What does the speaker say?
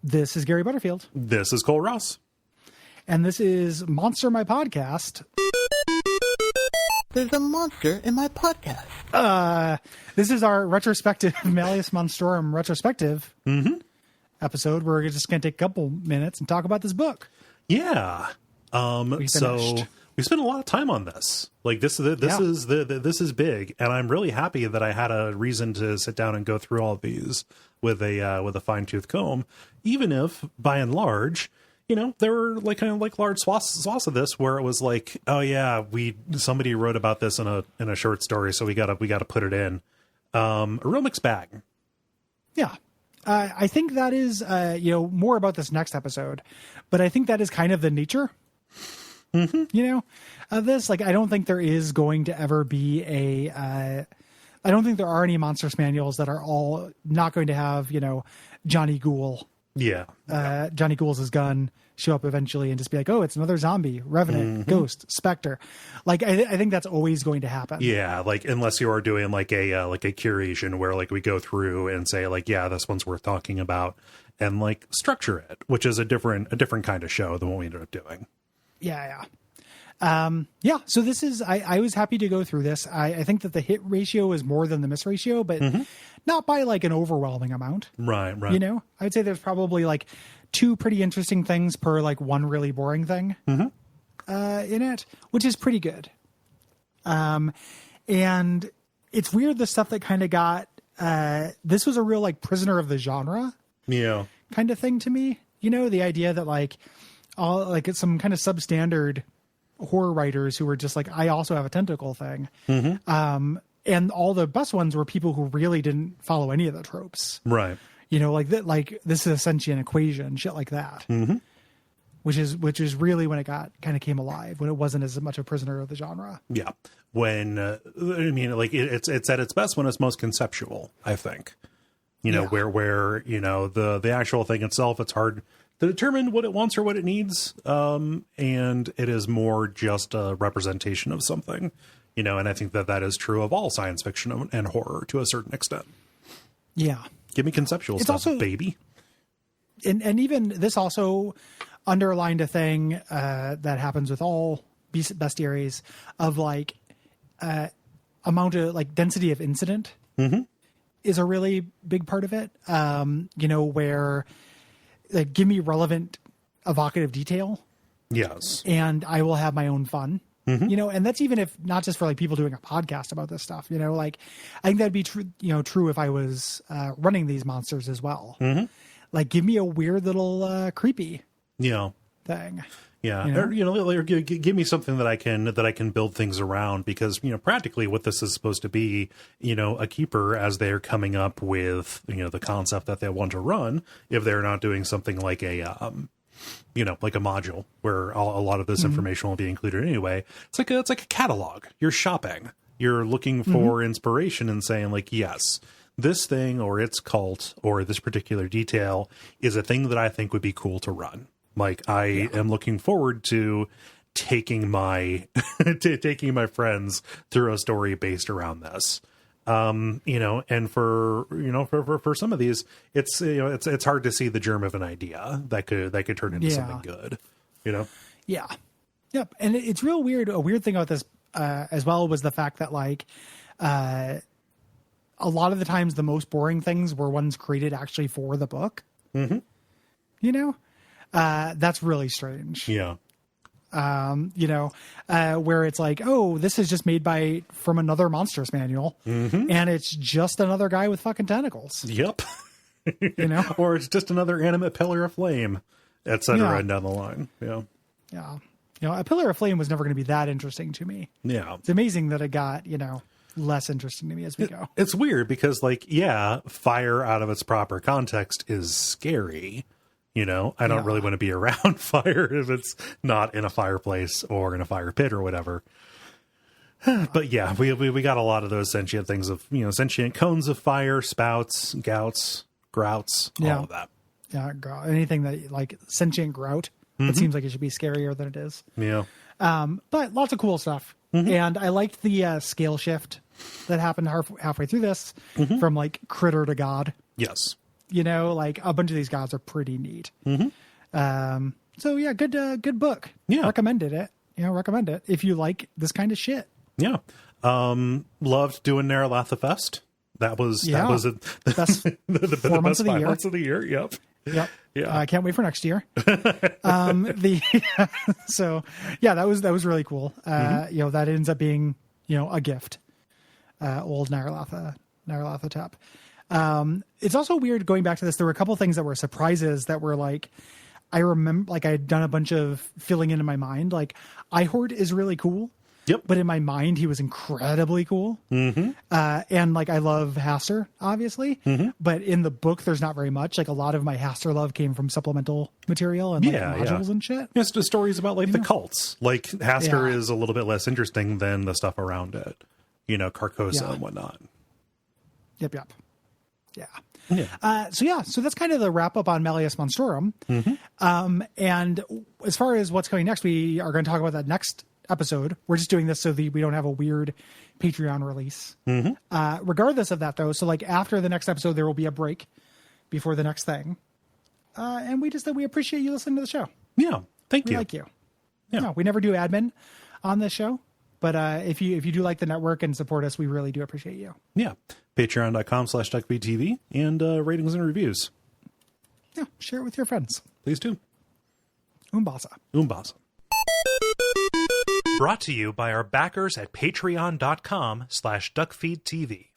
This is Gary Butterfield. This is Cole Ross. And this is Monster My Podcast. There's a monster in my podcast. This is our retrospective Malleus Monstrorum retrospective episode. We're just going to take a couple minutes and talk about this book. Yeah. So we spent a lot of time on this. Like this is big, and I'm really happy that I had a reason to sit down and go through all of these with a fine-tooth comb, even if by and large, you know, there were like kind of like large swaths of this where it was like, oh yeah, somebody wrote about this in a short story, so we gotta put it in. A real mixed bag. Yeah. I think that is, more about this next episode, but I think that is kind of the nature, of this. Like, I don't think there is going to ever be I don't think there are any monstrous manuals that are all not going to have, Johnny Ghoul. Yeah. Johnny Ghoul's gun show up eventually and just be like, oh, it's another zombie, revenant, ghost, specter. Like, I think that's always going to happen. Yeah. Like, unless you are doing like a curation where like we go through and say like, yeah, this one's worth talking about and like structure it, which is a different kind of show than what we ended up doing. Yeah. So this is, I was happy to go through this. I think that the hit ratio is more than the miss ratio, but not by like an overwhelming amount. Right. I would say there's probably like two pretty interesting things per like one really boring thing in it, which is pretty good. And it's weird, the stuff that kind of got, this was a real like prisoner of the genre kind of thing to me. The idea that like, all like it's some kind of substandard horror writers who were just like, I also have a tentacle thing. And all the best ones were people who really didn't follow any of the tropes. Right. Like that, like this is a sentient equation, shit like that. Which is really when it kind of came alive, when it wasn't as much a prisoner of the genre. Yeah. When, it's at its best when it's most conceptual, I think, where, the actual thing itself, it's hard to determine what it wants or what it needs. And it is more just a representation of something, and I think that is true of all science fiction and horror to a certain extent. Yeah. Give me conceptual stuff, also, baby. And even this also underlined a thing that happens with all bestiaries of like amount of like density of incident is a really big part of it. Where like, give me relevant, evocative detail. Yes. And I will have my own fun. And that's even if not just for like people doing a podcast about this stuff, like I think that'd be true if I was running these monsters as well. Like, give me a weird little creepy thing. Yeah. Or give me something that I can build things around, because, practically what this is supposed to be, a keeper as they're coming up with, the concept that they want to run, if they're not doing something like a, like a module where a lot of this information will be included anyway. It's like a catalog. You're shopping. You're looking for inspiration and saying like, yes, this thing or its cult or this particular detail is a thing that I think would be cool to run. Like I am looking forward to taking my friends through a story based around this. And for some of these, it's hard to see the germ of an idea that could turn into something good, Yeah. Yep. And it's real weird. A weird thing about this, as well, was the fact that like, a lot of the times the most boring things were ones created actually for the book. That's really strange. Yeah. Where it's like, oh, this is just made from another monstrous manual, and it's just another guy with fucking tentacles. Yep. Or it's just another animate pillar of flame, etc. And down the line. Yeah. Yeah. A pillar of flame was never going to be that interesting to me. Yeah. It's amazing that it got, less interesting to me as we go. It's weird because fire out of its proper context is scary. I don't really want to be around fire if it's not in a fireplace or in a fire pit or whatever. But yeah, we got a lot of those sentient things of, sentient cones of fire, spouts, grouts, all of that. Yeah. Anything that like sentient grout, it seems like it should be scarier than it is. Yeah. But lots of cool stuff. And I liked the scale shift that happened halfway through this from like critter to god. Yes. You know, like a bunch of these gods are pretty neat. So yeah, good book. Yeah. Recommended it. Recommend it if you like this kind of shit. Yeah. Loved doing Naralatha Fest. That was best the best 4 months of the 5 year. months of the year. Yep. Yep. Yeah. I can't wait for next year. So yeah, that was really cool. That ends up being, a gift. Old Naralatha tap. It's also weird going back to this. There were a couple things that were surprises that were like, I remember, like I had done a bunch of filling in my mind. Like Ihord is really cool. Yep. But in my mind, he was incredibly cool. And like, I love Haster, obviously. But in the book, there's not very much. Like a lot of my Haster love came from supplemental material and like modules and shit. It's just stories about like the cults. Like Haster is a little bit less interesting than the stuff around it. Carcosa and whatnot. Yep. Yeah. So that's kind of the wrap up on Malleus Monstrorum. And as far as what's coming next, we are going to talk about that next episode. We're just doing this so that we don't have a weird Patreon release. Regardless of that, though, so like after the next episode, there will be a break before the next thing. And we appreciate you listening to the show. Yeah, thank you. We like you. Yeah. No, we never do admin on this show. But if you do like the network and support us, we really do appreciate you. Yeah. Patreon.com/Duckfeed.tv and ratings and reviews. Yeah. Share it with your friends. Please do. Umbasa. Brought to you by our backers at patreon.com/DuckFeed.tv.